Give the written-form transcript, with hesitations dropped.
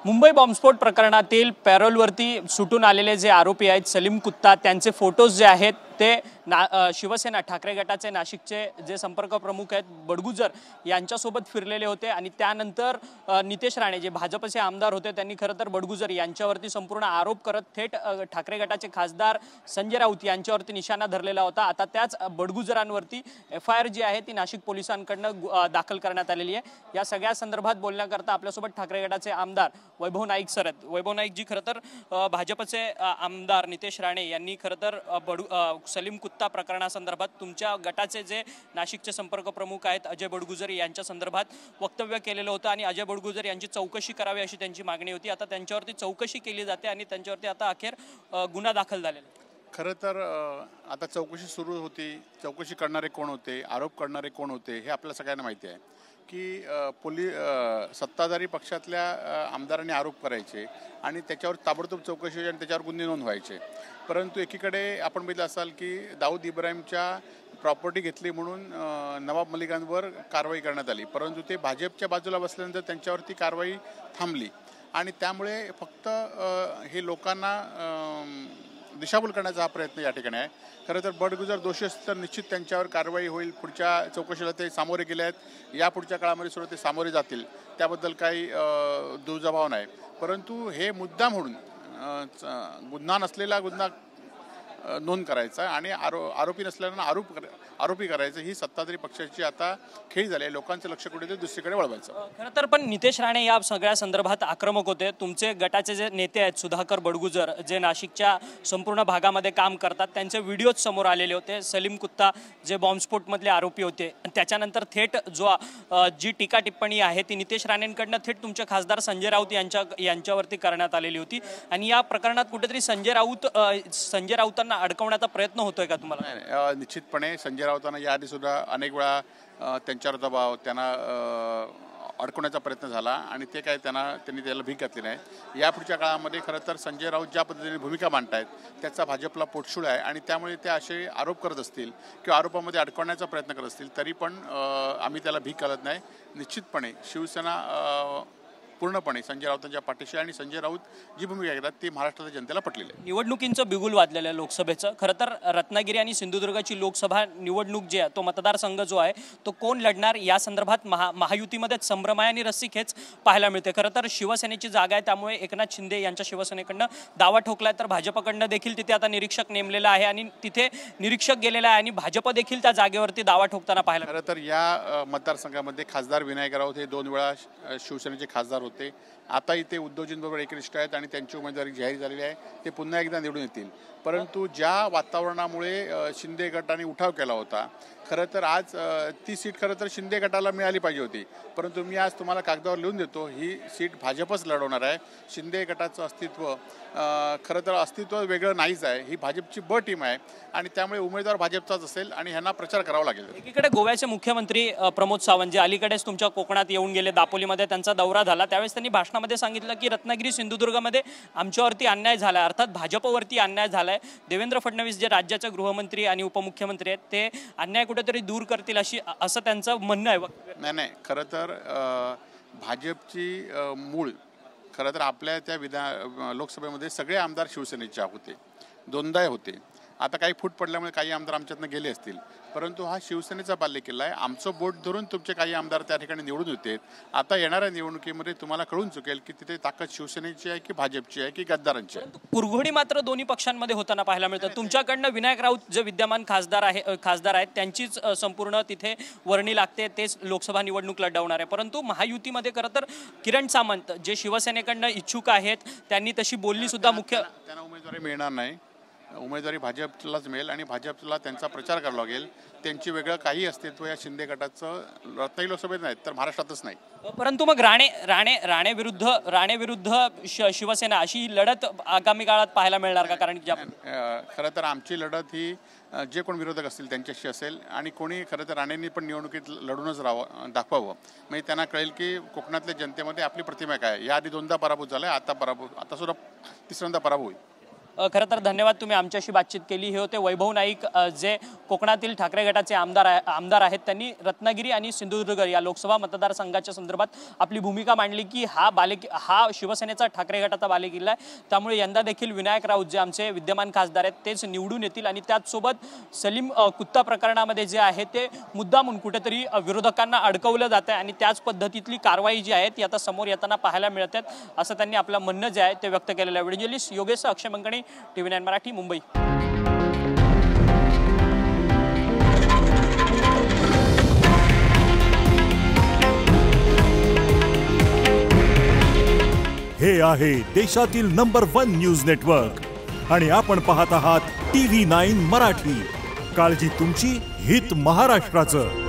मुंबई बॉम्बस्फोट प्रकरणातील पॅरोलवरती सुटून आलेले जे आरोपी आहेत सलीम कुत्ता त्यांचे फोटोज जे आहेत ते शिवसेना ठाकरे गटाचे नाशिकचे जे संपर्क प्रमुख आहेत बडगुजर यांच्यासोबत फिरलेले होते आणि त्यानंतर नितेश राणे जे भाजपचे आमदार होते त्यांनी खरं तर बडगुजर यांच्यावरती संपूर्ण आरोप करत थेट ठाकरे गटाचे खासदार संजय राऊत यांच्यावरती निशाणा धरलेला होता। आता त्याच बडगुजरांवरती FIR जी आहे ती नाशिक पोलिसांकडून दाखल करण्यात आलेली आहे। या सगळ्या संदर्भात बोलण्याकरता आपल्यासोबत ठाकरे गटाचे आमदार वैभव नाईक सर आहेत। वैभव नाईक जी खरं तर भाजपचे आमदार नितेश राणे यांनी खरं तर सलीम कुत्ता प्रकरणासंदर्भात तुमच्या गटाचे जे नाशिकचे संपर्क प्रमुख आहेत अजय बडगुजर यांच्या संदर्भात वक्तव्य केलेलं होतं आणि अजय बडगुजर यांची चौकशी करावी अशी त्यांची मागणी होती। आता त्यांच्यावरती चौकशी केली जाते आणि त्यांच्यावरती आता अखेर गुन्हा दाखल झालेला आहे। खरं तर आता चौकशी सुरू होती। चौकशी करणारे कोण होते, आरोप करणारे कोण होते हे आपल्याला सगळ्यांना माहिती आहे की सत्ताधारी पक्षातल्या आमदारांनी आरोप करायचे आणि त्याच्यावर ताबडतोब चौकशी व्हायची आणि त्याच्यावर गुन्हे नोंद व्हायचे। परंतु एकीकडे आपण बघितलं असाल की दाऊद इब्राहिमच्या प्रॉपर्टी घेतली म्हणून नवाब मलिकांवर कारवाई करण्यात आली, परंतु ते भाजपच्या बाजूला बसल्यानंतर त्यांच्यावरती कारवाई थांबली आणि त्यामुळे फक्त हे लोकांना दिशाभूल करण्याचा हा प्रयत्न या ठिकाणी आहे। खरं तर बडगुजर दोषी असतील तर निश्चित त्यांच्यावर कारवाई होईल। पुढच्या चौकशीला ते सामोरे गेले आहेत, या पुढच्या काळामध्ये सुद्धा ते सामोरे जातील, त्याबद्दल काही दुजाभाव नाही। परंतु हे मुद्दा म्हणून गुन्हा नसलेला गुन्हा नोंद करायचा आणि आरोपी नसलेल्यांना आरोपी करायचं ही सत्ताधारी पक्षाची आता खेळ झाली आहे। लोकांचं लक्ष कुठेतरी दुसरीकडे वळवायचं। खरं तर पण नितेश राणे या सगळ्या संदर्भात आक्रमक होते। तुमचे गटाचे जे नेते आहेत सुधाकर बडगुजर जे नाशिकच्या संपूर्ण भागामध्ये काम करतात त्यांचे व्हिडिओज समोर आलेले होते। सलीम कुत्ता जे बॉम्बस्फोटमधले आरोपी होते त्याच्यानंतर थेट जी टीका टिप्पणी आहे ती नितेश राणेंकडनं थेट तुमचे खासदार संजय राऊत यांच्यावरती करण्यात आलेली होती आणि या प्रकरणात कुठेतरी संजय राऊतांना अडकवण्याचा प्रयत्न होतोय का तुम्हाला? निश्चितपणे संजय राऊतांना याआधी सुद्धा अनेक वेळा त्यांच्यावर दबाव त्यांना अडकवण्याचा प्रयत्न झाला आणि ते काय त्यांनी त्याला भीक घातली नाही। यापुढच्या काळामध्ये खरं तर संजय राऊत ज्या पद्धतीने भूमिका मांडतायत त्याचा भाजपला पोटशूळ आहे आणि त्यामुळे ते असे आरोप करत असतील किंवा आरोपामध्ये अडकवण्याचा प्रयत्न करत असतील तरी पण आम्ही त्याला भीक घालत नाही। निश्चितपणे शिवसेना पूर्णपणे संजय राऊतांच्या पाठीशी आणि संजय राऊत जी भूमिका घेतात ती महाराष्ट्राच्या जनतेला पटलेली आहे। निवडणुकींचं बिगुल वाजलेलं आहे लोकसभेचं। खरं तर रत्नागिरी आणि सिंधुदुर्गची लोकसभा निवडणूक जी आहे तो मतदारसंघ जो आहे तो कोण लढणार या संदर्भात महायुतीमध्ये संभ्रम आहे आणि रस्सीखेच पाहायला मिळते। खरं तर शिवसेनेची जागा आहे त्यामुळे एकनाथ शिंदे यांच्या शिवसेनेकडनं दावा ठोकलाय तर भाजपकडनं देखील तिथे आता निरीक्षक नेमलेला आहे आणि तिथे निरीक्षक गेलेला आहे आणि भाजप देखील त्या जागेवरती दावा ठोकताना पाहायला। खरं तर या मतदारसंघामध्ये खासदार विनायक राऊत हे 2 वेळा शिवसेनेचे खासदार होते। आता इथे उद्धवजींबरोबर एकनिष्ठ आहेत आणि त्यांची उमेदवारी जाहीर झालेली आहे, ते पुन्हा एकदा निवडून येतील। परंतु ज्या वातावरणामुळे शिंदे गटाने उठाव केला होता खरं तर आज ती सीट खरं तर शिंदे गटाला मिळाली पाहिजे होती, परंतु मी आज तुम्हाला कागदावर लिहून देतो ही सीट भाजपच लढवणार आहे। शिंदे गटाचं अस्तित्व खरं तर अस्तित्व वेगळं नाहीच आहे, ही भाजपची टीम आहे आणि त्यामुळे उमेदवार भाजपचाच असेल आणि ह्यांना प्रचार करावा लागेल। एकीकडे गोव्याचे मुख्यमंत्री प्रमोद सावंत जे अलीकडेच तुमच्या कोकणात येऊन गेले, दापोलीमध्ये त्यांचा दौरा झाला, त्यावेळेस त्यांनी भाषणामध्ये सांगितलं की रत्नागिरी सिंधुदुर्गमध्ये आमच्यावरती अन्याय झाला आहे, अर्थात भाजपवरती अन्याय झाला आहे। देवेंद्र फडणवीस जे राज्याचे गृहमंत्री आणि उपमुख्यमंत्री आहेत ते अन्याय कुठेतरी दूर करतील असं त्यांचं म्हणणं आहे। नाही, खरं तर भाजपची मूळ खरं तर आपल्या त्या लोकसभेमध्ये सगळे आमदार शिवसेनेचे होते, 2दा होते। आता काही फूट पडल्यामुळे काही आमदार आमच्यातनं गेले असतील, परंतु हा शिवसेनेचा बालेकिल्ला आहे। आमचं बोट धरून तुमचे काही आमदार त्या ठिकाणी निवडून येतात। आता येणाऱ्या निवडणुकीमध्ये तुम्हाला कळून चुकेल की तिथे ताकद शिवसेनेची आहे की भाजपची आहे की गद्दारांची आहे। कुरघोडी मात्र दोन्ही पक्षांमध्ये होताना पाहायला मिळतं। तुमच्याकडनं विनायक राऊत जे विद्यमान खासदार आहेत त्यांचीच संपूर्ण तिथे वर्णी लागते, तेच लोकसभा निवडणूक लढवणार आहे। परंतु महायुतीमध्ये खरं तर किरण सामंत जे शिवसेनेकडनं इच्छुक आहेत त्यांनी तशी बोलली सुद्धा त्यांना उमेदवारी मिळणार नाही, उमेदवारी भाजपलाच मिळेल आणि भाजपला त्यांचा प्रचार करावा लागेल। त्यांची वेगळं काही अस्तित्व या शिंदे गटाचं रत्नागिरी लोकसभेत नाही तर महाराष्ट्रातच नाही। परंतु मग राणे विरुद्ध शिवसेना अशी लढत आगामी काळात पाहायला मिळणार का? कारण खरं तर आमची लढत ही जे कोण विरोधक असतील त्यांच्याशी असेल आणि कोणी खरं तर राणेंनी पण निवडणुकीत लढूनच दाखवावं, म्हणजे त्यांना कळेल की कोकणातल्या जनतेमध्ये आपली प्रतिमा काय आहे। याआधी 2दा पराभूत झाला, आता सुद्धा 3ऱ्यांदा पराभूत होईल। खरं तर धन्यवाद, तुम्ही आमच्याशी बातचीत केली. हे होते वैभव नाईक, जे कोकणातील ठाकरे गटाचे आमदार आहेत. त्यांनी रत्नागिरी आणि सिंधुदुर्ग या लोकसभा मतदारसंघाच्या संदर्भात आपली भूमिका मांडली की हा शिवसेनेचा ठाकरे गटाचा बालेकिल्ला आहे. त्यामुळे यंदा देखील विनायक राऊत जे आमचे विद्यमान खासदार आहेत तेच निवडून येतील आणि त्याचसोबत सलीम कुत्ता प्रकरणामध्ये जे आहे ते मुद्दामून कुठेतरी विरोधकांना अडकवलं जात आहे आणि त्याच पद्धतीतली कारवाई जी आहे ती आता समोर येताना पाहायला मिळत आहेत, असं त्यांनी आपलं म्हणणं जे आहे ते व्यक्त केलेलं आहे. व्हिडिओ जर्नलिस्ट योगेश अक्षय मंगणे, TV9 मराठी, मुंबई. हे आहे देशातील नंबर 1 न्यूज नेटवर्क आणि आपण पाहत आहात TV9 मराठी. काळजी तुमची, हित महाराष्ट्राचं.